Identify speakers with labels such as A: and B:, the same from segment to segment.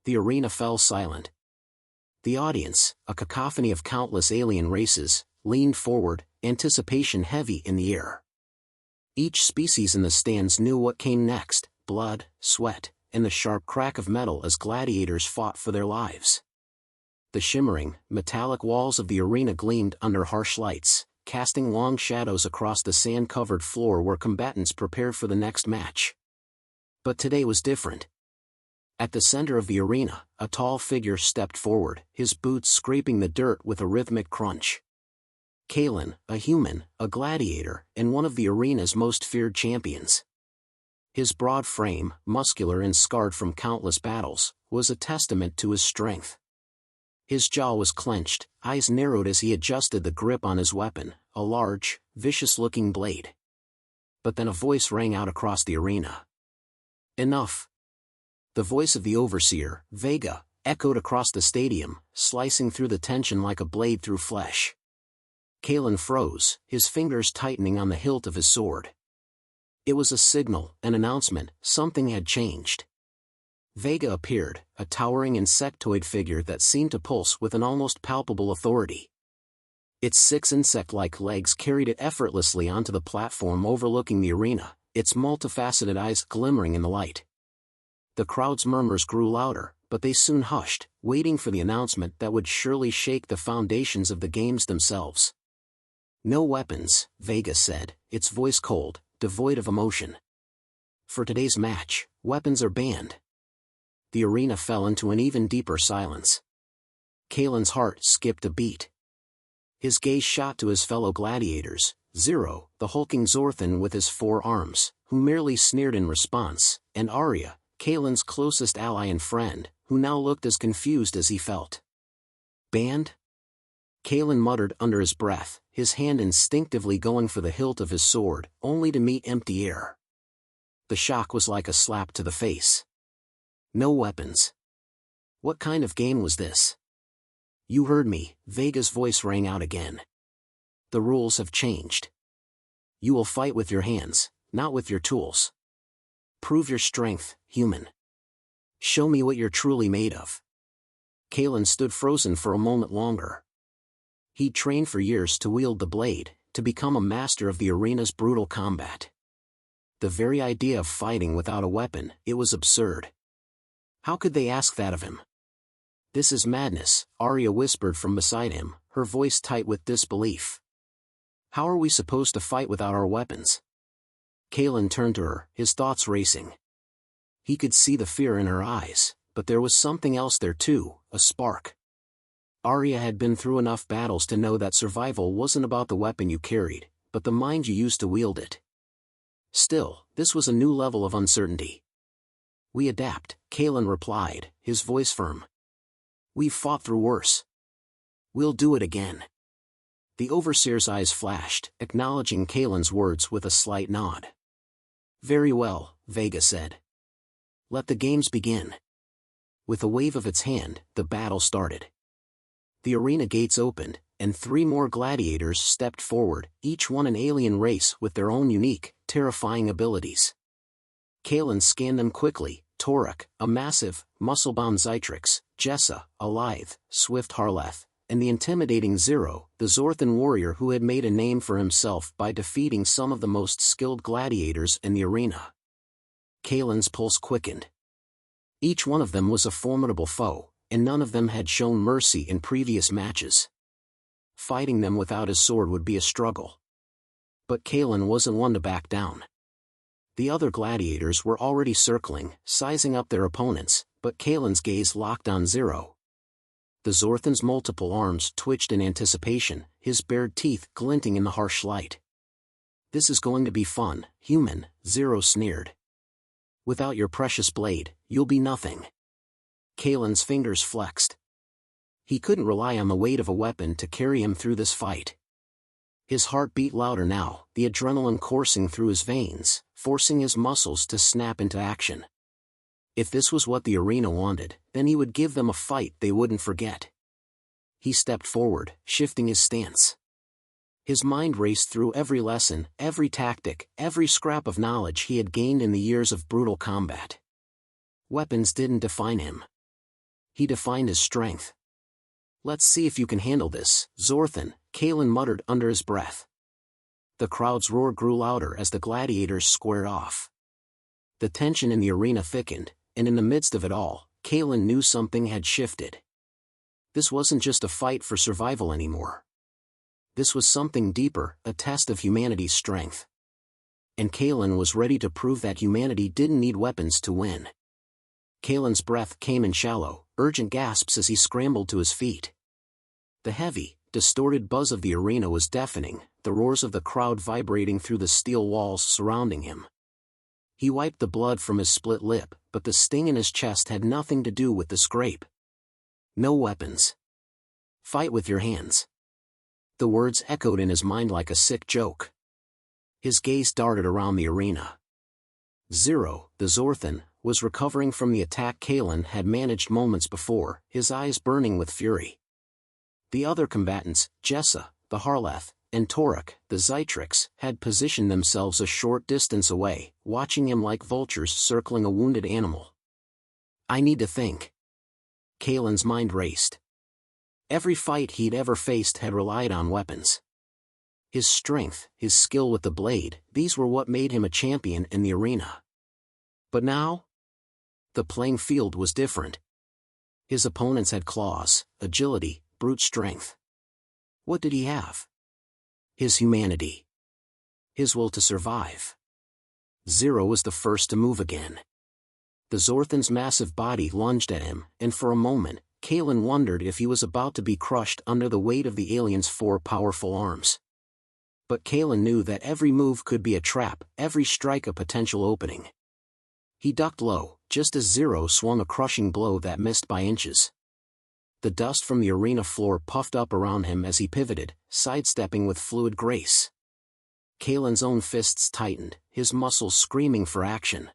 A: The arena fell silent. The audience, a cacophony of countless alien races, leaned forward, anticipation heavy in the air. Each species in the stands knew what came next: blood, sweat, and the sharp crack of metal as gladiators fought for their lives. The shimmering, metallic walls of the arena gleamed under harsh lights, casting long shadows across the sand-covered floor where combatants prepared for the next match. But today was different. At the center of the arena, a tall figure stepped forward, his boots scraping the dirt with a rhythmic crunch. Caelan, a human, a gladiator, and one of the arena's most feared champions. His broad frame, muscular and scarred from countless battles, was a testament to his strength. His jaw was clenched, eyes narrowed as he adjusted the grip on his weapon, a large, vicious-looking blade. But then a voice rang out across the arena. "Enough!" The voice of the overseer, Vega, echoed across the stadium, slicing through the tension like a blade through flesh. Caelan froze, his fingers tightening on the hilt of his sword. It was a signal, an announcement, something had changed. Vega appeared, a towering insectoid figure that seemed to pulse with an almost palpable authority. Its 6 insect-like legs carried it effortlessly onto the platform overlooking the arena, its multifaceted eyes glimmering in the light. The crowd's murmurs grew louder, but they soon hushed, waiting for the announcement that would surely shake the foundations of the games themselves. "No weapons," Vega said, its voice cold, devoid of emotion. "For today's match, weapons are banned." The arena fell into an even deeper silence. Caelan's heart skipped a beat. His gaze shot to his fellow gladiators, Zero, the hulking Zorthan with his 4 arms, who merely sneered in response, and Arya, Caelan's closest ally and friend, who now looked as confused as he felt. "Banned?" Caelan muttered under his breath, his hand instinctively going for the hilt of his sword, only to meet empty air. The shock was like a slap to the face. No weapons. What kind of game was this? "You heard me," Vega's voice rang out again. "The rules have changed. You will fight with your hands, not with your tools. Prove your strength, human. Show me what you're truly made of." Caelan stood frozen for a moment longer. He'd trained for years to wield the blade, to become a master of the arena's brutal combat. The very idea of fighting without a weapon, it was absurd. How could they ask that of him? "This is madness," Arya whispered from beside him, her voice tight with disbelief. "How are we supposed to fight without our weapons?" Caelan turned to her, his thoughts racing. He could see the fear in her eyes, but there was something else there too, a spark. Arya had been through enough battles to know that survival wasn't about the weapon you carried, but the mind you used to wield it. Still, this was a new level of uncertainty. "We adapt," Caelan replied, his voice firm. "We've fought through worse. We'll do it again." The overseer's eyes flashed, acknowledging Caelan's words with a slight nod. "Very well," Vega said. "Let the games begin." With a wave of its hand, the battle started. The arena gates opened, and 3 more gladiators stepped forward, each one an alien race with their own unique, terrifying abilities. Caelan scanned them quickly: Torek, a massive, muscle-bound Zytrix; Jessa, a lithe, swift Harleth, and the intimidating Zero, the Zorthan warrior who had made a name for himself by defeating some of the most skilled gladiators in the arena. Caelan's pulse quickened. Each one of them was a formidable foe, and none of them had shown mercy in previous matches. Fighting them without his sword would be a struggle. But Caelan wasn't one to back down. The other gladiators were already circling, sizing up their opponents, but Caelan's gaze locked on Zero. The Zorthan's multiple arms twitched in anticipation, his bared teeth glinting in the harsh light. "This is going to be fun, human," Zero sneered. "Without your precious blade, you'll be nothing." Caelan's fingers flexed. He couldn't rely on the weight of a weapon to carry him through this fight. His heart beat louder now, the adrenaline coursing through his veins, forcing his muscles to snap into action. If this was what the arena wanted, then he would give them a fight they wouldn't forget. He stepped forward, shifting his stance. His mind raced through every lesson, every tactic, every scrap of knowledge he had gained in the years of brutal combat. Weapons didn't define him. He defined his strength. "Let's see if you can handle this, Zorthan," Caelan muttered under his breath. The crowd's roar grew louder as the gladiators squared off. The tension in the arena thickened, and in the midst of it all, Caelan knew something had shifted. This wasn't just a fight for survival anymore. This was something deeper, a test of humanity's strength. And Caelan was ready to prove that humanity didn't need weapons to win. Caelan's breath came in shallow, urgent gasps as he scrambled to his feet. The heavy, distorted buzz of the arena was deafening, the roars of the crowd vibrating through the steel walls surrounding him. He wiped the blood from his split lip, but the sting in his chest had nothing to do with the scrape. "No weapons. Fight with your hands." The words echoed in his mind like a sick joke. His gaze darted around the arena. Zero, the Zorthan, was recovering from the attack Caelan had managed moments before, his eyes burning with fury. The other combatants, Jessa, the Harlath, and Toruk, the Zytrix, had positioned themselves a short distance away, watching him like vultures circling a wounded animal. "I need to think." Caelan's mind raced. Every fight he'd ever faced had relied on weapons. His strength, his skill with the blade, these were what made him a champion in the arena. But now? The playing field was different. His opponents had claws, agility, brute strength. What did he have? His humanity. His will to survive. Zero was the first to move again. The Zorthan's massive body lunged at him, and for a moment, Caelan wondered if he was about to be crushed under the weight of the alien's 4 powerful arms. But Caelan knew that every move could be a trap, every strike a potential opening. He ducked low, just as Zero swung a crushing blow that missed by inches. The dust from the arena floor puffed up around him as he pivoted, sidestepping with fluid grace. Caelan's own fists tightened, his muscles screaming for action.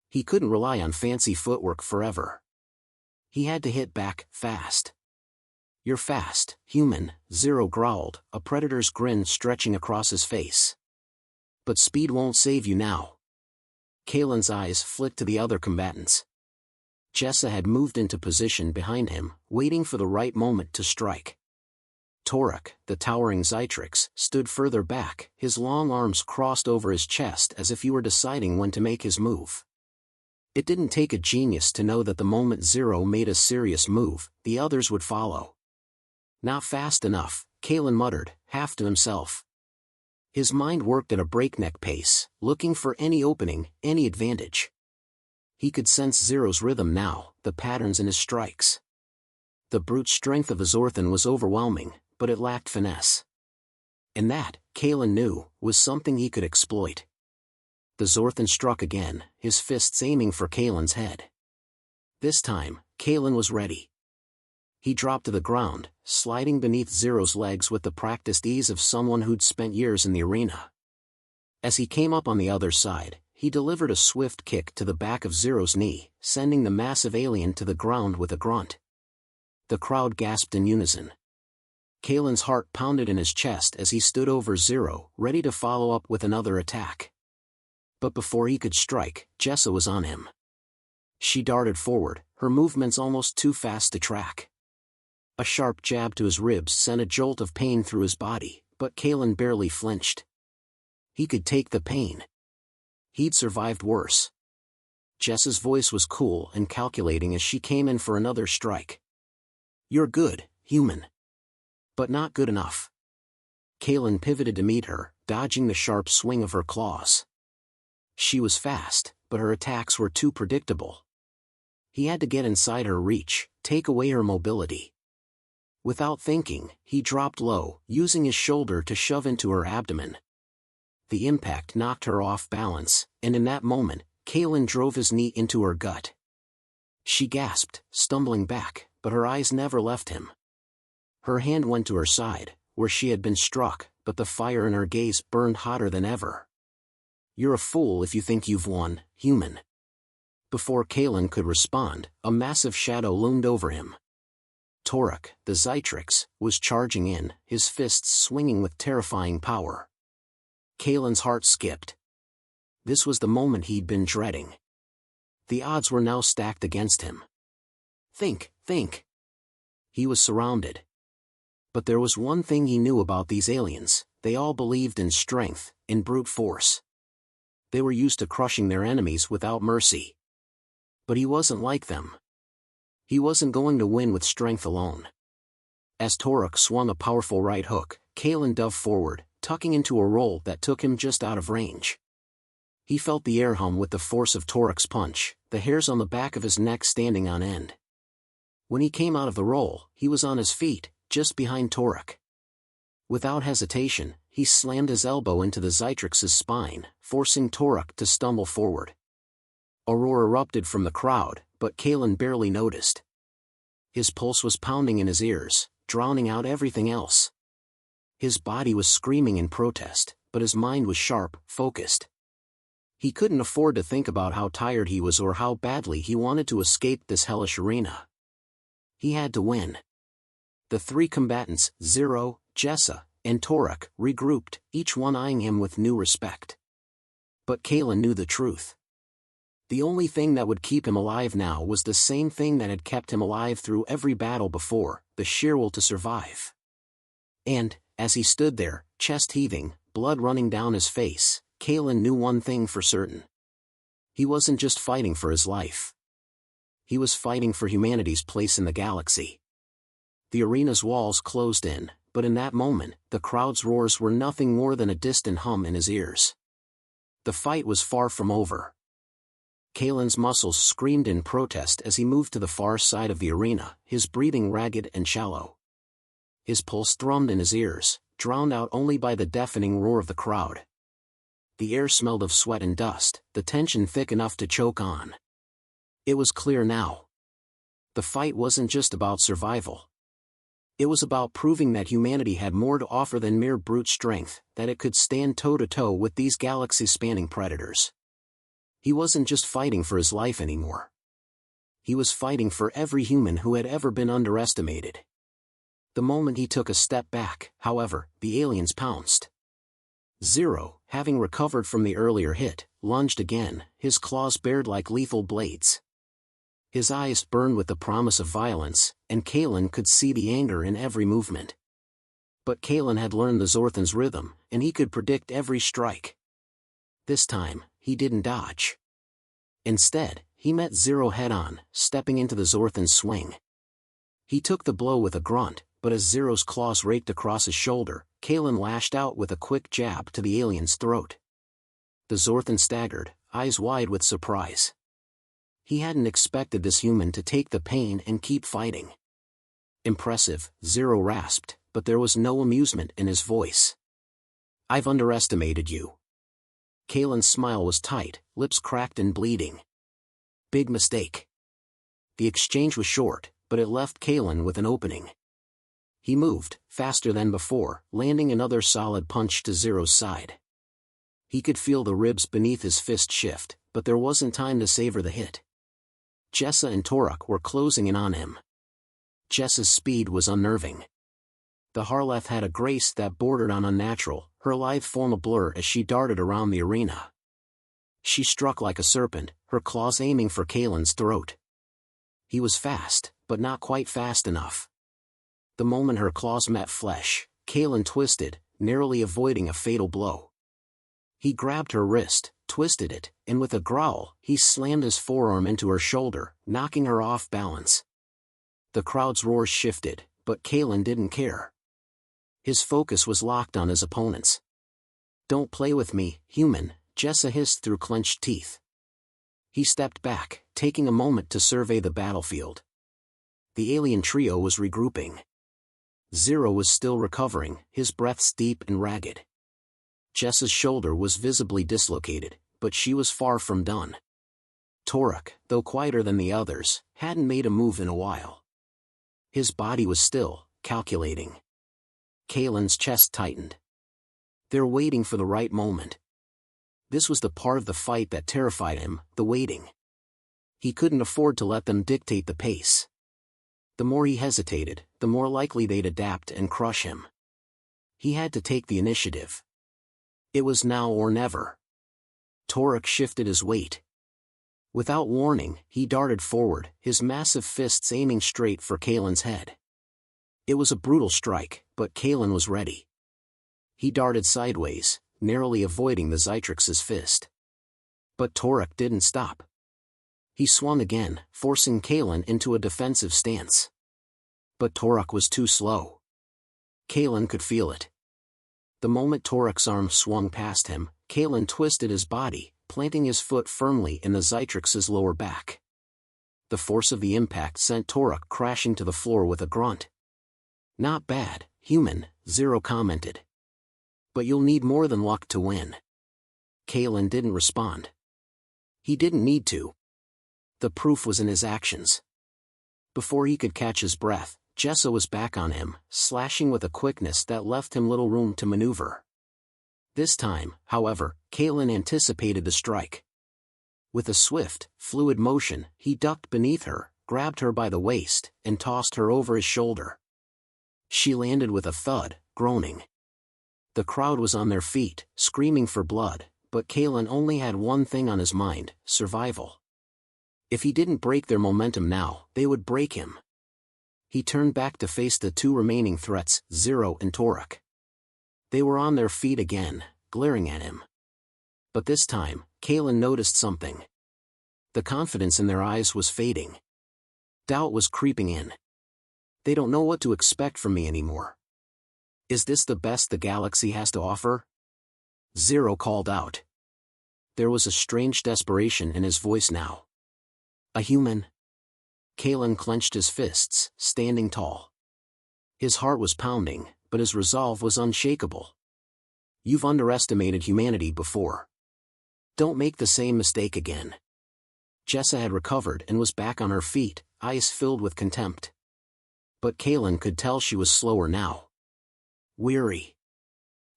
A: He couldn't rely on fancy footwork forever. He had to hit back, fast. "You're fast, human," Zero growled, a predator's grin stretching across his face. "But speed won't save you now." Caelan's eyes flicked to the other combatants. Jessa had moved into position behind him, waiting for the right moment to strike. Toruk, the towering Zytrix, stood further back, his long arms crossed over his chest as if he were deciding when to make his move. It didn't take a genius to know that the moment Zero made a serious move, the others would follow. "Not fast enough," Caelan muttered, half to himself. His mind worked at a breakneck pace, looking for any opening, any advantage. He could sense Zero's rhythm now, the patterns in his strikes. The brute strength of the Zorthan was overwhelming, but it lacked finesse. And that, Caelan knew, was something he could exploit. The Zorthan struck again, his fists aiming for Caelan's head. This time, Caelan was ready. He dropped to the ground, sliding beneath Zero's legs with the practiced ease of someone who'd spent years in the arena. As he came up on the other side, he delivered a swift kick to the back of Zero's knee, sending the massive alien to the ground with a grunt. The crowd gasped in unison. Caelan's heart pounded in his chest as he stood over Zero, ready to follow up with another attack. But before he could strike, Jessa was on him. She darted forward, her movements almost too fast to track. A sharp jab to his ribs sent a jolt of pain through his body, but Caelan barely flinched. He could take the pain. He'd survived worse. Jessa's voice was cool and calculating as she came in for another strike. "You're good, human. But not good enough." Caelan pivoted to meet her, dodging the sharp swing of her claws. She was fast, but her attacks were too predictable. He had to get inside her reach, take away her mobility. Without thinking, he dropped low, using his shoulder to shove into her abdomen. The impact knocked her off balance, and in that moment, Caelan drove his knee into her gut. She gasped, stumbling back, but her eyes never left him. Her hand went to her side, where she had been struck, but the fire in her gaze burned hotter than ever. "You're a fool if you think you've won, human." Before Caelan could respond, a massive shadow loomed over him. Toruk, the Zytrix, was charging in, his fists swinging with terrifying power. Caelan's heart skipped. This was the moment he'd been dreading. The odds were now stacked against him. Think. He was surrounded. But there was one thing he knew about these aliens: they all believed in strength, in brute force. They were used to crushing their enemies without mercy. But he wasn't like them. He wasn't going to win with strength alone. As Toruk swung a powerful right hook, Caelan dove forward, tucking into a roll that took him just out of range. He felt the air hum with the force of Toruk's punch, the hairs on the back of his neck standing on end. When he came out of the roll, he was on his feet, just behind Toruk. Without hesitation, he slammed his elbow into the Zytrix's spine, forcing Toruk to stumble forward. A roar erupted from the crowd, but Caelan barely noticed. His pulse was pounding in his ears, drowning out everything else. His body was screaming in protest, but his mind was sharp, focused. He couldn't afford to think about how tired he was or how badly he wanted to escape this hellish arena. He had to win. The three combatants, Zero, Jessa, and Toruk, regrouped, each one eyeing him with new respect. But Caelan knew the truth. The only thing that would keep him alive now was the same thing that had kept him alive through every battle before, the sheer will to survive. And, as he stood there, chest heaving, blood running down his face, Caelan knew one thing for certain. He wasn't just fighting for his life. He was fighting for humanity's place in the galaxy. The arena's walls closed in, but in that moment, the crowd's roars were nothing more than a distant hum in his ears. The fight was far from over. Caelan's muscles screamed in protest as he moved to the far side of the arena, his breathing ragged and shallow. His pulse thrummed in his ears, drowned out only by the deafening roar of the crowd. The air smelled of sweat and dust, the tension thick enough to choke on. It was clear now. The fight wasn't just about survival. It was about proving that humanity had more to offer than mere brute strength, that it could stand toe-to-toe with these galaxy-spanning predators. He wasn't just fighting for his life anymore. He was fighting for every human who had ever been underestimated. The moment he took a step back, however, the aliens pounced. Zero, having recovered from the earlier hit, lunged again, his claws bared like lethal blades. His eyes burned with the promise of violence, and Caelan could see the anger in every movement. But Caelan had learned the Zorthan's rhythm, and he could predict every strike. This time, he didn't dodge. Instead, he met Zero head-on, stepping into the Zorthan's swing. He took the blow with a grunt, but as Zero's claws raked across his shoulder, Caelan lashed out with a quick jab to the alien's throat. The Zorthan staggered, eyes wide with surprise. He hadn't expected this human to take the pain and keep fighting. Impressive, Zero rasped, but there was no amusement in his voice. I've underestimated you. Caelan's smile was tight, lips cracked and bleeding. Big mistake. The exchange was short, but it left Caelan with an opening. He moved, faster than before, landing another solid punch to Zero's side. He could feel the ribs beneath his fist shift, but there wasn't time to savor the hit. Jessa and Toruk were closing in on him. Jessa's speed was unnerving. The Harleth had a grace that bordered on unnatural, her lithe form a blur as she darted around the arena. She struck like a serpent, her claws aiming for Caelan's throat. He was fast, but not quite fast enough. The moment her claws met flesh, Caelan twisted, narrowly avoiding a fatal blow. He grabbed her wrist, twisted it, and with a growl, he slammed his forearm into her shoulder, knocking her off balance. The crowd's roars shifted, but Caelan didn't care. His focus was locked on his opponents. Don't play with me, human, Jessa hissed through clenched teeth. He stepped back, taking a moment to survey the battlefield. The alien trio was regrouping. Zero was still recovering, his breath deep and ragged. Jessa's shoulder was visibly dislocated, but she was far from done. Toruk, though quieter than the others, hadn't made a move in a while. His body was still, calculating. Caelan's chest tightened. They're waiting for the right moment. This was the part of the fight that terrified him, the waiting. He couldn't afford to let them dictate the pace. The more he hesitated, the more likely they'd adapt and crush him. He had to take the initiative. It was now or never. Toruk shifted his weight. Without warning, he darted forward, his massive fists aiming straight for Caelan's head. It was a brutal strike, but Caelan was ready. He darted sideways, narrowly avoiding the Zytrix's fist. But Toruk didn't stop. He swung again, forcing Caelan into a defensive stance. But Toruk was too slow. Caelan could feel it. The moment Toruk's arm swung past him, Caelan twisted his body, planting his foot firmly in the Zytrix's lower back. The force of the impact sent Toruk crashing to the floor with a grunt. "Not bad, human," Zero commented. "But you'll need more than luck to win." Caelan didn't respond. He didn't need to. The proof was in his actions. Before he could catch his breath, Jessa was back on him, slashing with a quickness that left him little room to maneuver. This time, however, Caelan anticipated the strike. With a swift, fluid motion, he ducked beneath her, grabbed her by the waist, and tossed her over his shoulder. She landed with a thud, groaning. The crowd was on their feet, screaming for blood, but Caelan only had one thing on his mind: survival. If he didn't break their momentum now, they would break him. He turned back to face the two remaining threats, Zero and Toruk. They were on their feet again, glaring at him. But this time, Caelan noticed something. The confidence in their eyes was fading. Doubt was creeping in. They don't know what to expect from me anymore. Is this the best the galaxy has to offer? Zero called out. There was a strange desperation in his voice now. A human? Caelan clenched his fists, standing tall. His heart was pounding, but his resolve was unshakable. You've underestimated humanity before. Don't make the same mistake again. Jessa had recovered and was back on her feet, eyes filled with contempt. But Caelan could tell she was slower now. Weary.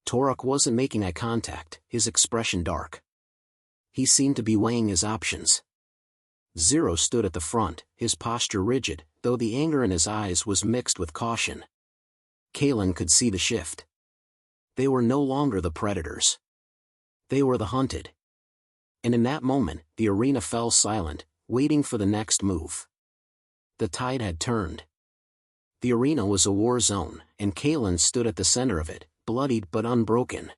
A: Toruk wasn't making eye contact, his expression dark. He seemed to be weighing his options. Zero stood at the front, his posture rigid, though the anger in his eyes was mixed with caution. Caelan could see the shift. They were no longer the predators. They were the hunted. And in that moment, the arena fell silent, waiting for the next move. The tide had turned. The arena was a war zone, and Caelan stood at the center of it, bloodied but unbroken.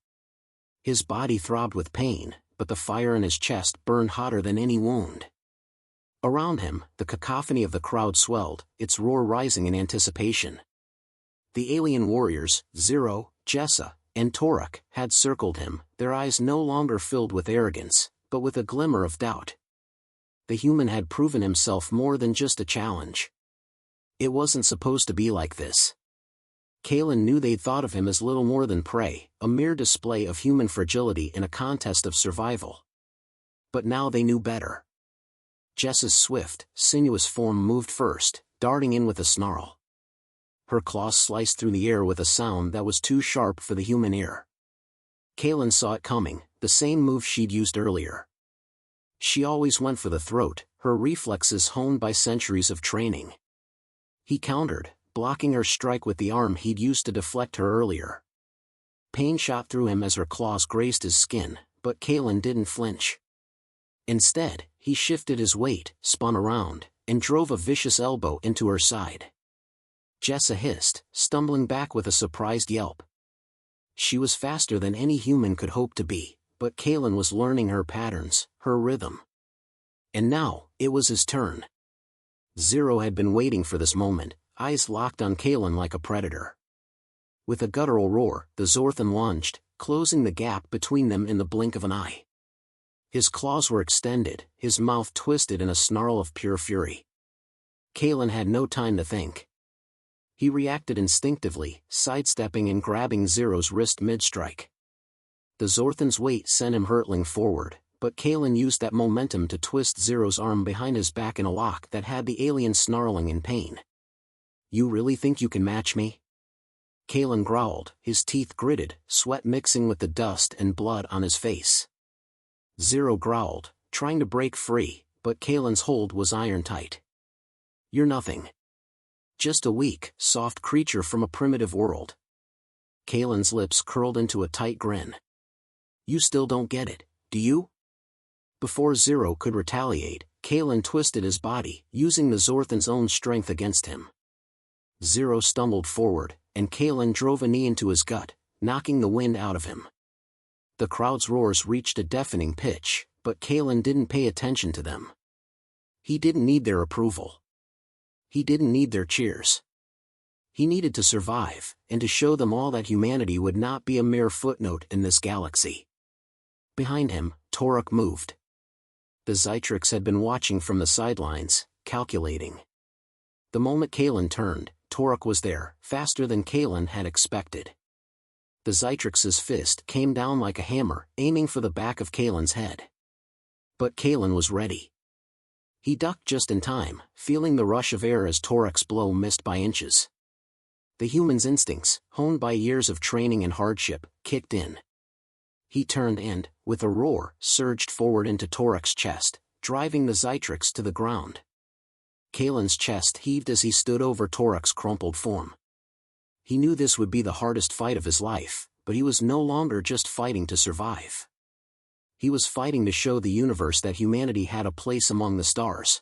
A: His body throbbed with pain, but the fire in his chest burned hotter than any wound. Around him, the cacophony of the crowd swelled, its roar rising in anticipation. The alien warriors, Zero, Jessa, and Toruk, had circled him, their eyes no longer filled with arrogance, but with a glimmer of doubt. The human had proven himself more than just a challenge. It wasn't supposed to be like this. Caelan knew they'd thought of him as little more than prey, a mere display of human fragility in a contest of survival. But now they knew better. Jessa's swift, sinuous form moved first, darting in with a snarl. Her claws sliced through the air with a sound that was too sharp for the human ear. Caelan saw it coming, the same move she'd used earlier. She always went for the throat, her reflexes honed by centuries of training. He countered, blocking her strike with the arm he'd used to deflect her earlier. Pain shot through him as her claws grazed his skin, but Caelan didn't flinch. Instead, he shifted his weight, spun around, and drove a vicious elbow into her side. Jessa hissed, stumbling back with a surprised yelp. She was faster than any human could hope to be, but Caelan was learning her patterns, her rhythm. And now, it was his turn. Zero had been waiting for this moment, eyes locked on Caelan like a predator. With a guttural roar, the Zorthan lunged, closing the gap between them in the blink of an eye. His claws were extended, his mouth twisted in a snarl of pure fury. Caelan had no time to think. He reacted instinctively, sidestepping and grabbing Zero's wrist mid-strike. The Zorthan's weight sent him hurtling forward, but Caelan used that momentum to twist Zero's arm behind his back in a lock that had the alien snarling in pain. You really think you can match me? Caelan growled, his teeth gritted, sweat mixing with the dust and blood on his face. Zero growled, trying to break free, but Caelan's hold was iron-tight. You're nothing. Just a weak, soft creature from a primitive world. Caelan's lips curled into a tight grin. You still don't get it, do you? before Zero could retaliate, Caelan twisted his body, using the Zorthan's own strength against him. Zero stumbled forward, and Caelan drove a knee into his gut, knocking the wind out of him. The crowd's roars reached a deafening pitch, but Caelan didn't pay attention to them. He didn't need their approval. He didn't need their cheers. He needed to survive, and to show them all that humanity would not be a mere footnote in this galaxy. Behind him, Toruk moved. The Zytrix had been watching from the sidelines, calculating. The moment Caelan turned, Toruk was there, faster than Caelan had expected. The Zytrix's fist came down like a hammer, aiming for the back of Caelan's head. But Caelan was ready. He ducked just in time, feeling the rush of air as Toruk's blow missed by inches. The human's instincts, honed by years of training and hardship, kicked in. He turned and, with a roar, surged forward into Toruk's chest, driving the Zytrix to the ground. Caelan's chest heaved as he stood over Toruk's crumpled form. He knew this would be the hardest fight of his life, but he was no longer just fighting to survive. He was fighting to show the universe that humanity had a place among the stars.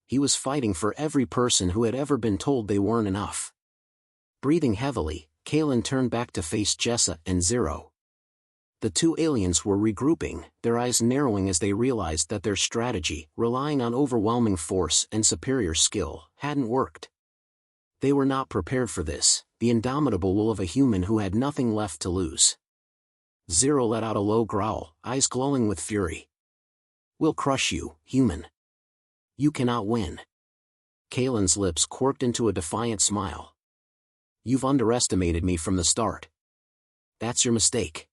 A: He was fighting for every person who had ever been told they weren't enough. Breathing heavily, Caelan turned back to face Jessa and Zero. The two aliens were regrouping, their eyes narrowing as they realized that their strategy, relying on overwhelming force and superior skill, hadn't worked. They were not prepared for this, the indomitable will of a human who had nothing left to lose. Zero let out a low growl, eyes glowing with fury. "We'll crush you, human. You cannot win." Caelan's lips quirked into a defiant smile. "You've underestimated me from the start. That's your mistake."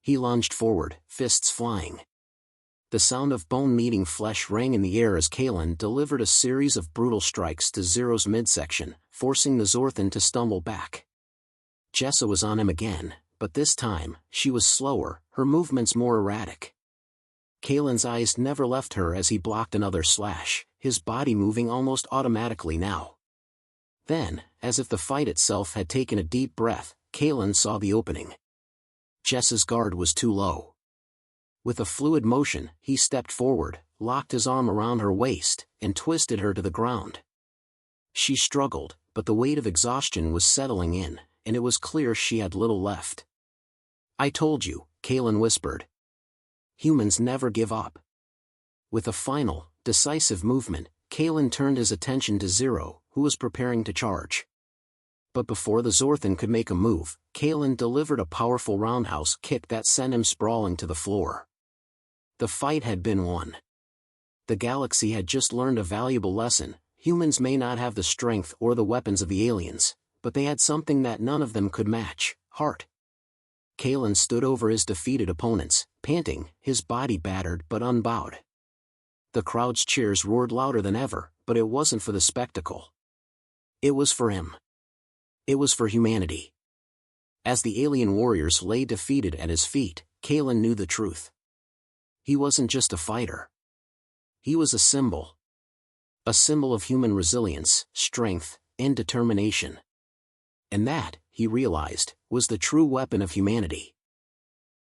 A: He lunged forward, fists flying. The sound of bone meeting flesh rang in the air as Caelan delivered a series of brutal strikes to Zero's midsection, forcing the Zorthan to stumble back. Jessa was on him again, but this time, she was slower, her movements more erratic. Caelan's eyes never left her as he blocked another slash, his body moving almost automatically now. Then, as if the fight itself had taken a deep breath, Caelan saw the opening. Jessa's guard was too low. With a fluid motion, he stepped forward, locked his arm around her waist, and twisted her to the ground. She struggled, but the weight of exhaustion was settling in, and it was clear she had little left. "I told you," Caelan whispered. "Humans never give up." With a final, decisive movement, Caelan turned his attention to Zero, who was preparing to charge. But before the Zorthan could make a move, Caelan delivered a powerful roundhouse kick that sent him sprawling to the floor. The fight had been won. The galaxy had just learned a valuable lesson: humans may not have the strength or the weapons of the aliens, but they had something that none of them could match: heart. Caelan stood over his defeated opponents, panting, his body battered but unbowed. The crowd's cheers roared louder than ever, but it wasn't for the spectacle. It was for him. It was for humanity. As the alien warriors lay defeated at his feet, Caelan knew the truth. He wasn't just a fighter. He was a symbol. A symbol of human resilience, strength, and determination. And that, he realized, was the true weapon of humanity.